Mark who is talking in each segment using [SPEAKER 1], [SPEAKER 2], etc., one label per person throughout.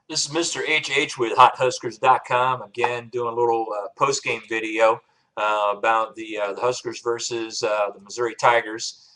[SPEAKER 1] This is Mr. HH with HotHuskers.com. Again, doing a little post-game video about the Huskers versus the Missouri Tigers.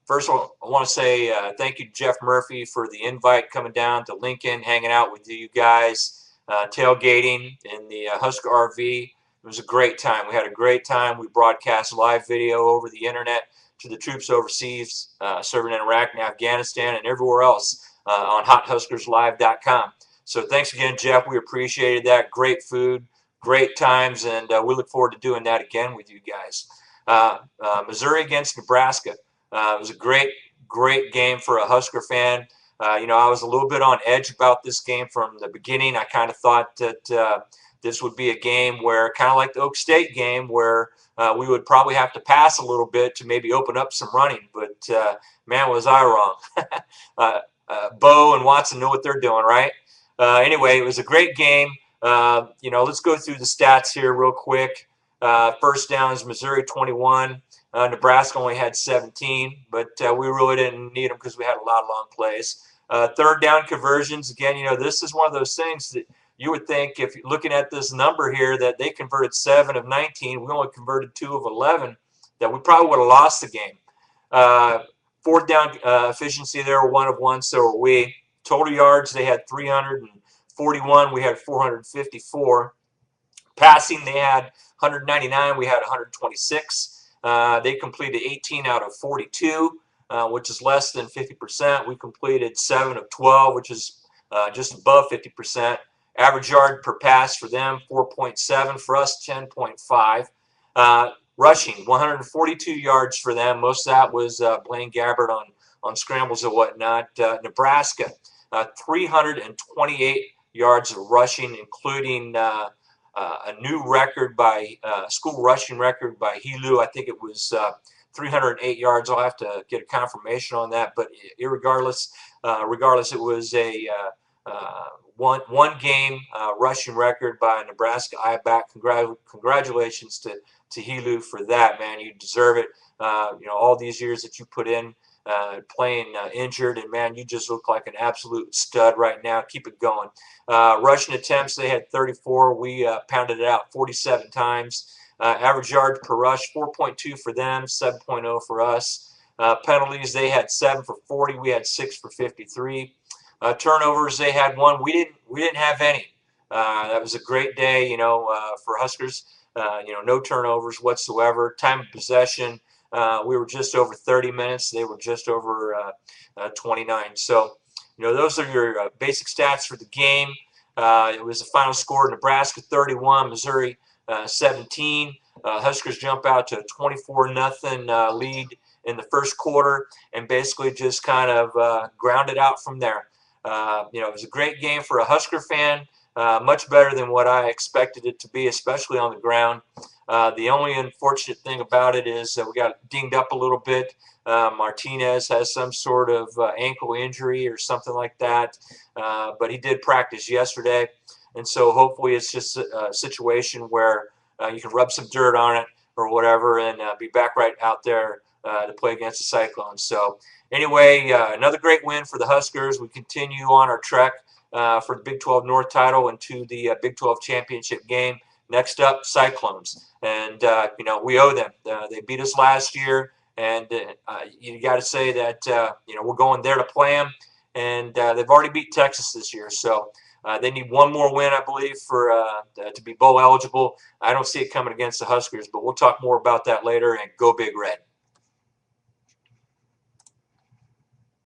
[SPEAKER 1] First of all, I want to say thank you to Jeff Murphy for the invite coming down to Lincoln, hanging out with you guys, tailgating in the Husker RV. It was a great time. We had a great time. We broadcast live video over the internet to the troops overseas serving in Iraq and Afghanistan and everywhere else on HotHuskersLive.com. So thanks again, Jeff. We appreciated that. Great food, great times, and we look forward to doing that again with you guys. Missouri against Nebraska. It was a great game for a Husker fan. I was a little bit on edge about this game from the beginning. I kind of thought that this would be a game where, kind of like the Oak State game, where we would probably have to pass a little bit to maybe open up some running. But, man, was I wrong. Bo and Watson know what they're doing, right? Anyway, it was a great game. Let's go through the stats here real quick. First down is Missouri 21. Nebraska only had 17, but we really didn't need them because we had a lot of long plays. Third down conversions, again, this is one of those things that you would think, if you're looking at this number here, that they converted 7 of 19. We only converted 2 of 11, that we probably would have lost the game. Fourth down efficiency, they were 1 of 1, so were we. Total yards, they had 341. We had 454. Passing, they had 199. We had 126. They completed 18 out of 42, which is less than 50%. We completed 7 of 12, which is just above 50%. Average yard per pass for them, 4.7. For us, 10.5. Rushing, 142 yards for them. Most of that was Blaine Gabbert on scrambles and whatnot. Nebraska, 328 yards of rushing, including a new record by school rushing record by Helu. I think it was 308 yards. I'll have to get a confirmation on that. But regardless, it was a one game rushing record by Nebraska I-back. Congratulations to Helu for that, man. You deserve it. All these years that you put in playing injured, and man, you just look like an absolute stud right now. Keep it going. Rushing attempts, they had 34. We pounded it out 47 times. Average yards per rush, 4.2 for them, 7.0 for us. Penalties, they had 7 for 40. We had 6 for 53. Turnovers, they had 1. We didn't have any. That was a great day, for Huskers. No turnovers whatsoever. Time of possession, we were just over 30 minutes. They were just over 29. So, those are your basic stats for the game. It was the final score: Nebraska 31, Missouri 17. Huskers jump out to a 24-0 lead in the first quarter, and basically just kind of grounded out from there. It was a great game for a Husker fan. Much better than what I expected it to be, especially on the ground. The only unfortunate thing about it is we got dinged up a little bit. Martinez has some sort of ankle injury or something like that, but he did practice yesterday, and so hopefully it's just a situation where you can rub some dirt on it or whatever and be back right out there to play against the Cyclones. So anyway, another great win for the Huskers. We continue on our trek for the Big 12 North title and to the Big 12 championship game. Next up, Cyclones, and we owe them. They beat us last year, and you got to say that we're going there to play them, and they've already beat Texas this year, so they need one more win, I believe, for to be bowl eligible. I don't see it coming against the Huskers, but we'll talk more about that later. And go Big Red.